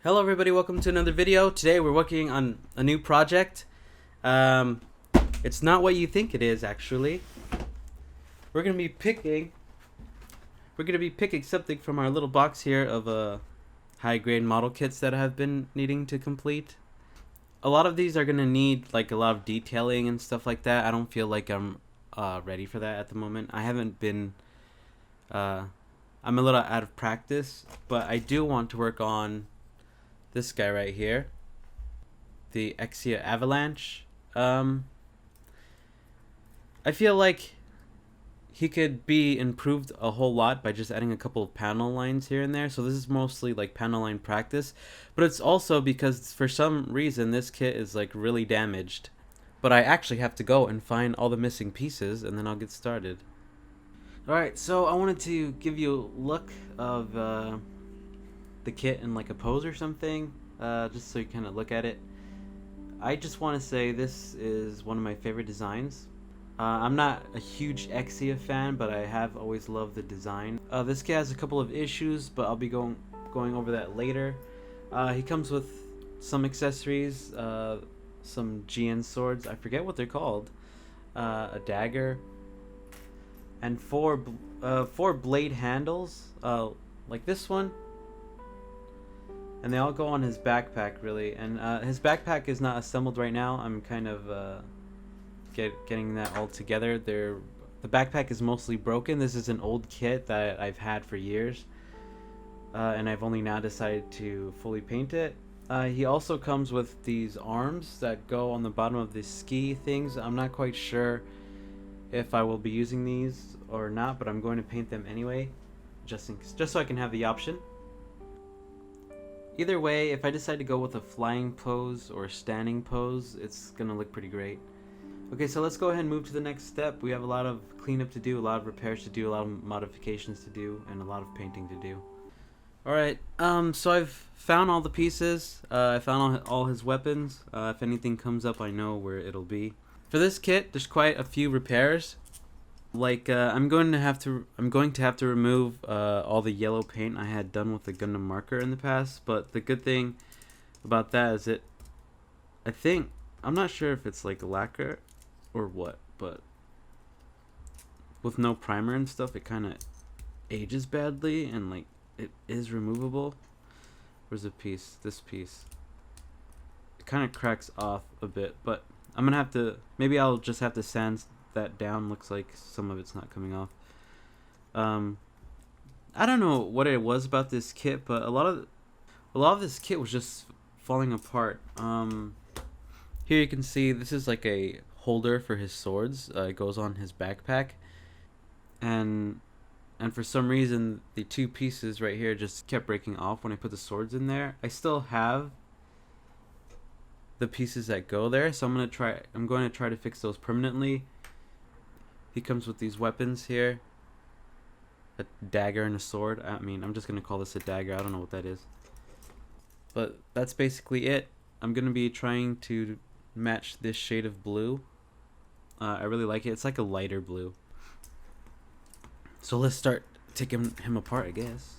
Hello everybody, welcome to another video. Today we're working on a new project. It's not what you think it is actually. We're gonna be picking something from our little box here of high grade model kits that I've been needing to complete. A lot of these are gonna need like a lot of detailing and stuff like that. I don't feel like I'm ready for that at the moment. I haven't been I'm a little out of practice, but I do want to work on this guy right here, the Exia Avalanche. I feel like he could be improved a whole lot by just adding a couple of panel lines here and there. So this is mostly like panel line practice, but it's also because for some reason this kit is like really damaged. But I actually have to go and find all the missing pieces and then I'll get started. Alright, so I wanted to give you a look of the kit in like a pose or something, just so you kind of look at it. I just want to say this is one of my favorite designs. I'm not a huge Exia fan, but I have always loved the design. This kit has a couple of issues, but I'll be going over that later. He comes with some accessories, some GN swords, I forget what they're called, a dagger, and four blade handles, like this one. And they all go on his backpack, really. And his backpack is not assembled right now. I'm kind of getting that all together. The backpack is mostly broken. This is an old kit that I've had for years, and I've only now decided to fully paint it. He also comes with these arms that go on the bottom of the ski things. I'm not quite sure if I will be using these or not, but I'm going to paint them anyway, just so I can have the option. Either way, if I decide to go with a flying pose or standing pose, it's gonna look pretty great. Okay, so let's go ahead and move to the next step. We have a lot of cleanup to do, a lot of repairs to do, a lot of modifications to do, and a lot of painting to do. Alright, so I've found all the pieces. I found all his weapons. If anything comes up, I know where it'll be. For this kit, there's quite a few repairs. Like I'm going to have to remove all the yellow paint I had done with the Gundam marker in the past. But the good thing about that is I'm not sure if it's like lacquer or what, but with no primer and stuff, it kind of ages badly, and like it is removable. Where's the piece? This piece. It kind of cracks off a bit, but I'm gonna have to. Maybe I'll just have to sand that down. Looks like some of it's not coming off. I don't know what it was about this kit, but a lot of this kit was just falling apart. Here you can see this is like a holder for his swords. It goes on his backpack, and for some reason the two pieces right here just kept breaking off when I put the swords in there. I still have the pieces that go there, so I'm going to try to fix those permanently. He comes with these weapons here, a dagger and a sword. I mean, I'm just going to call this a dagger. I don't know what that is, but that's basically it. I'm going to be trying to match this shade of blue. I really like it. It's like a lighter blue. So let's start taking him apart, I guess.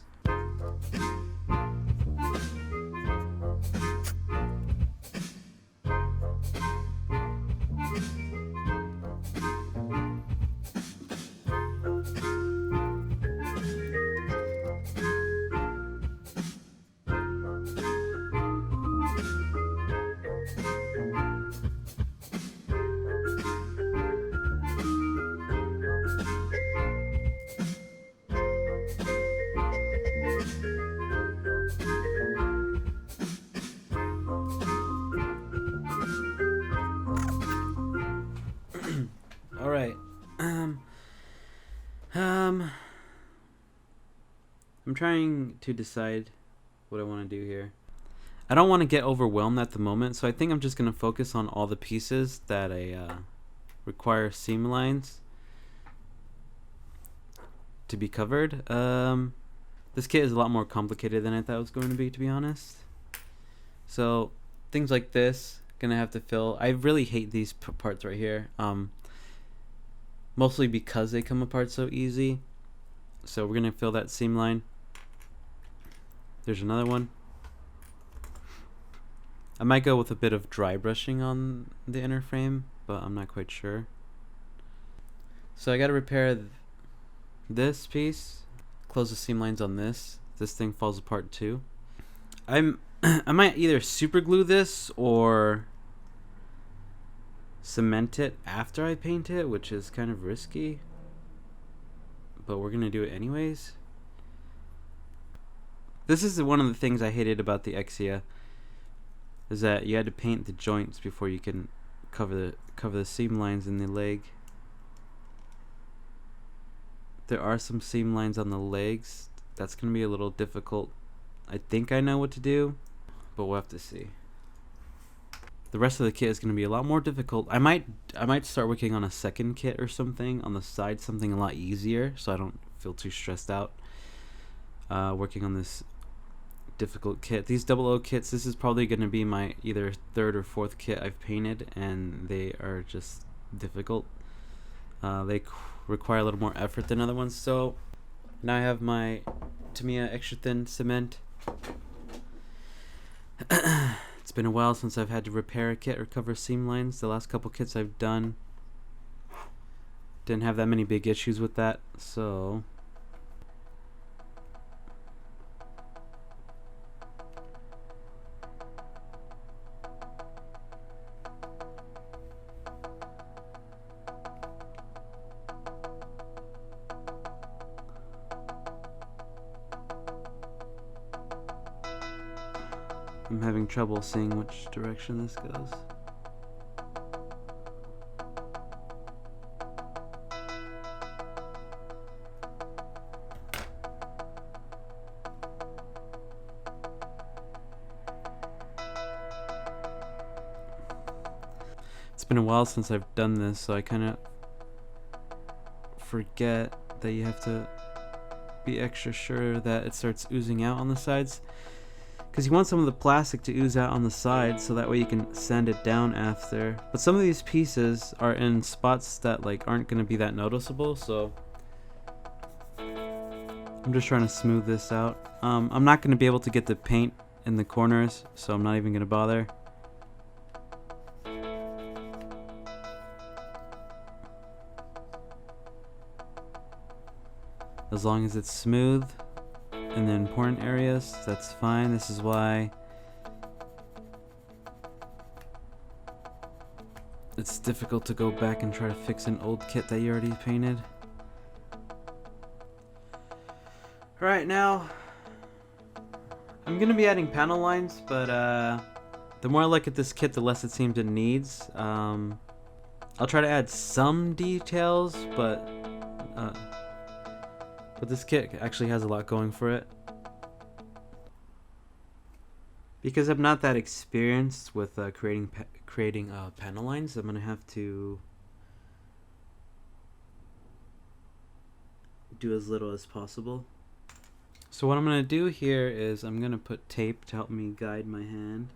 Alright. I'm trying to decide what I want to do here. I don't want to get overwhelmed at the moment, so I think I'm just going to focus on all the pieces that require seam lines to be covered. This kit is a lot more complicated than I thought it was going to be honest. So things like this, gonna have to fill. I really hate these parts right here. Mostly because they come apart so easy. So we're gonna fill that seam line. There's another one. I might go with a bit of dry brushing on the inner frame, but I'm not quite sure. So I gotta repair this piece, close the seam lines on this. This thing falls apart too. I might either super glue this or cement it after I paint it, which is kind of risky, but we're gonna do it anyways. This is one of the things I hated about the Exia, is that you had to paint the joints before you can cover the seam lines in the leg. There are some seam lines on the legs. That's gonna be a little difficult. I think I know what to do, but we'll have to see. The rest of the kit is gonna be a lot more difficult. I might start working on a second kit or something on the side, something a lot easier, so I don't feel too stressed out working on this difficult kit. These 00 kits, this is probably going to be my either third or fourth kit I've painted, and they are just difficult. They require a little more effort than other ones. So now I have my Tamiya extra thin cement. It's been a while since I've had to repair a kit or cover seam lines. The last couple kits I've done didn't have that many big issues with that, so I'm having trouble seeing which direction this goes. It's been a while since I've done this, so I kind of forget that you have to be extra sure that it starts oozing out on the sides, because you want some of the plastic to ooze out on the sides so that way you can sand it down after. But some of these pieces are in spots that like aren't going to be that noticeable, so I'm just trying to smooth this out. I'm not going to be able to get the paint in the corners, so I'm not even going to bother. As long as it's smooth in the important areas, that's fine. This is why it's difficult to go back and try to fix an old kit that you already painted. Right now, I'm gonna be adding panel lines, but the more I look at this kit, the less it seems it needs. I'll try to add some details, but this kit actually has a lot going for it. Because I'm not that experienced with creating panel lines, I'm gonna have to do as little as possible. So what I'm gonna do here is I'm gonna put tape to help me guide my hand.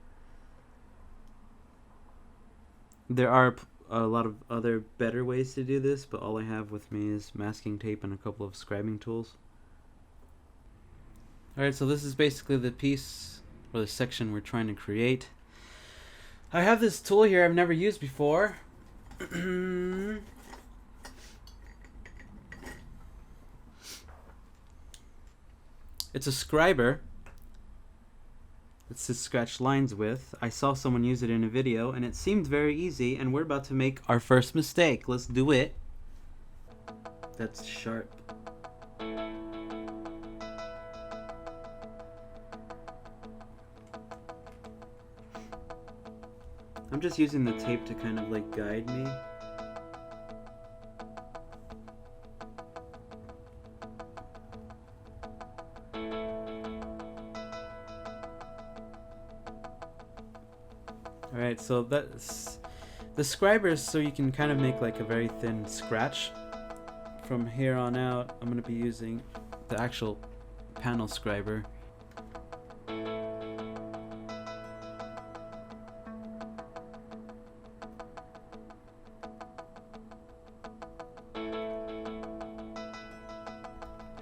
There are a lot of other better ways to do this, but all I have with me is masking tape and a couple of scribing tools. Alright, so this is basically the piece or the section we're trying to create. I have this tool here I've never used before. It's a scriber. It's to scratch lines with. I saw someone use it in a video and it seemed very easy, and we're about to make our first mistake. Let's do it. That's sharp. I'm just using the tape to kind of like guide me. Alright, so that's the scribers, so you can kind of make like a very thin scratch. From here on out, I'm going to be using the actual panel scriber.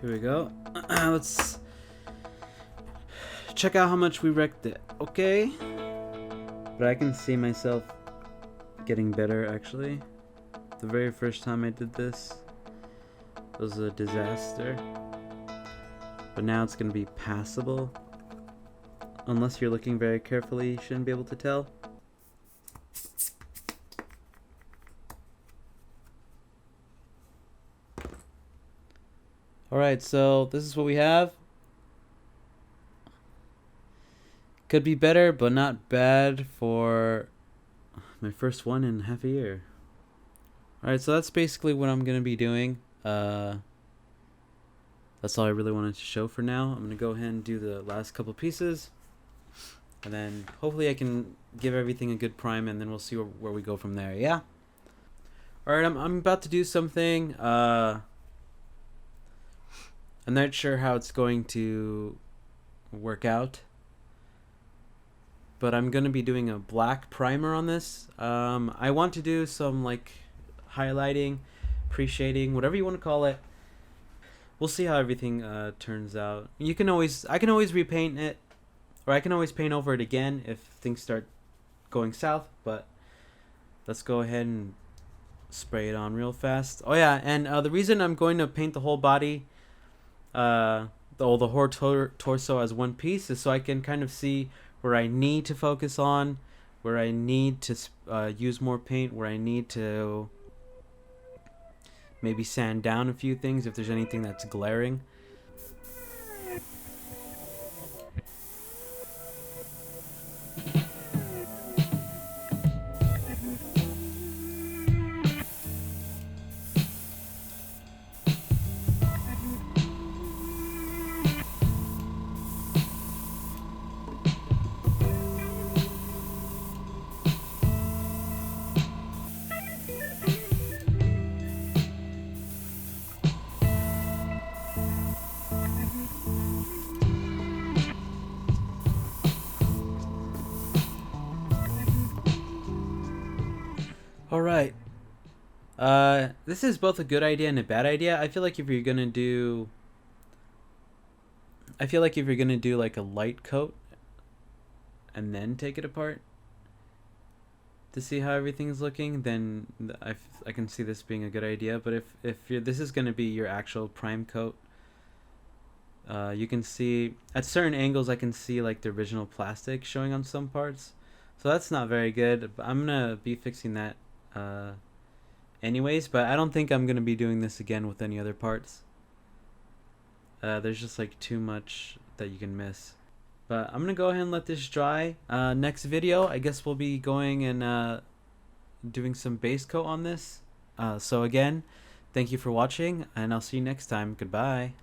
Here we go. Let's check out how much we wrecked it. Okay. But I can see myself getting better actually. The very first time I did this was a disaster. But now it's going to be passable. Unless you're looking very carefully, you shouldn't be able to tell. Alright, so this is what we have. Could be better, but not bad for my first one in half a year. Alright, so that's basically what I'm going to be doing. That's all I really wanted to show for now. I'm going to go ahead and do the last couple pieces. And then hopefully I can give everything a good prime, and then we'll see where we go from there, yeah? Alright, I'm about to do something. I'm not sure how it's going to work out, but I'm going to be doing a black primer on this. I want to do some like highlighting, pre-shading, whatever you want to call it. We'll see how everything turns out. I can always repaint it, or I can always paint over it again if things start going south, but let's go ahead and spray it on real fast. Oh yeah, and the reason I'm going to paint the whole body, the whole torso as one piece, is so I can kind of see where I need to focus on, where I need to use more paint, where I need to maybe sand down a few things if there's anything that's glaring. Alright. This is both a good idea and a bad idea. I feel like if you're gonna do like a light coat and then take it apart to see how everything's looking, then I can see this being a good idea. But if this is gonna be your actual prime coat, you can see at certain angles I can see like the original plastic showing on some parts, so that's not very good. But I'm gonna be fixing that anyways, but I don't think I'm gonna be doing this again with any other parts. There's just like too much that you can miss. But I'm gonna go ahead and let this dry. Next video I guess we'll be going and doing some base coat on this. So again, thank you for watching, and I'll see you next time. Goodbye.